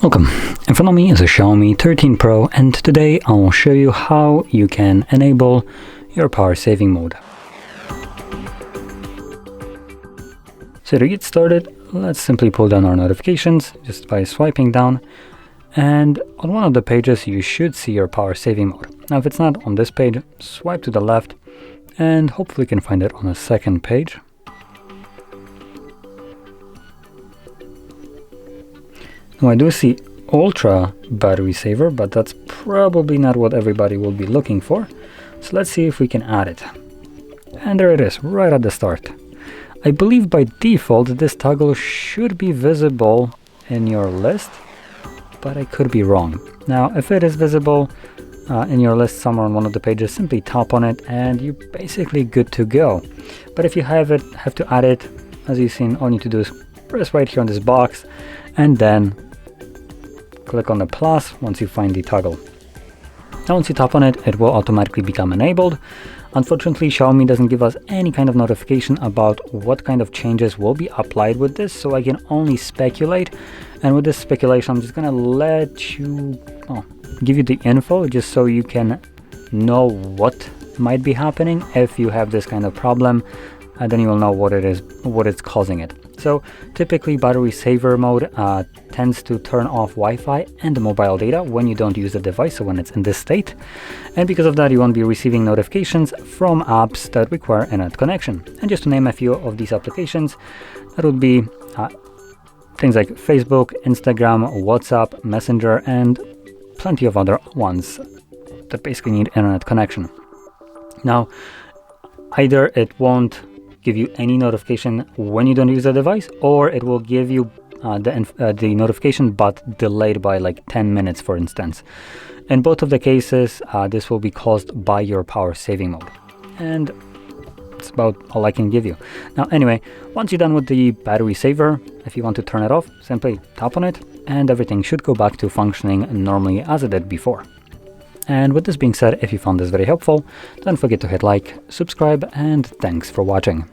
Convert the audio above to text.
Welcome. In front of me is a Xiaomi 13 Pro, and today I will show you how you can enable your power saving mode. So to get started, let's simply pull down our notifications just by swiping down, and on one of the pages you should see your power saving mode. Now if it's not on this page, swipe to the left and hopefully you can find it on a second page. Now I do see Ultra battery saver, but that's probably not what everybody will be looking for. So let's see if we can add it. And there it is, right at the start. I believe by default this toggle should be visible in your list, but I could be wrong. Now if it is visible in your list somewhere on one of the pages, simply tap on it and you're basically good to go. But if you have to add it, as you've seen, all you need to do is press right here on this box and then click on the plus once you find the toggle. Now once you tap on it, it will automatically become enabled. Unfortunately, Xiaomi doesn't give us any kind of notification about what kind of changes will be applied with this, so I can only speculate. And with this speculation, I'm just gonna give you the info just so you can know what might be happening. If you have this kind of problem, then you will know what it's causing it. So typically battery saver mode tends to turn off Wi-Fi and mobile data when you don't use the device, so when it's in this state. And because of that, you won't be receiving notifications from apps that require internet connection. And just to name a few of these applications, that would be things like Facebook, Instagram, WhatsApp, Messenger, and plenty of other ones that basically need internet connection. Now, either it won't give you any notification when you don't use the device, or it will give you the notification but delayed by like 10 minutes, for instance. In both of the cases, this will be caused by your power saving mode. And that's about all I can give you. Now anyway, once you're done with the battery saver, if you want to turn it off, simply tap on it and everything should go back to functioning normally as it did before. And with this being said, if you found this very helpful, don't forget to hit like, subscribe, and thanks for watching.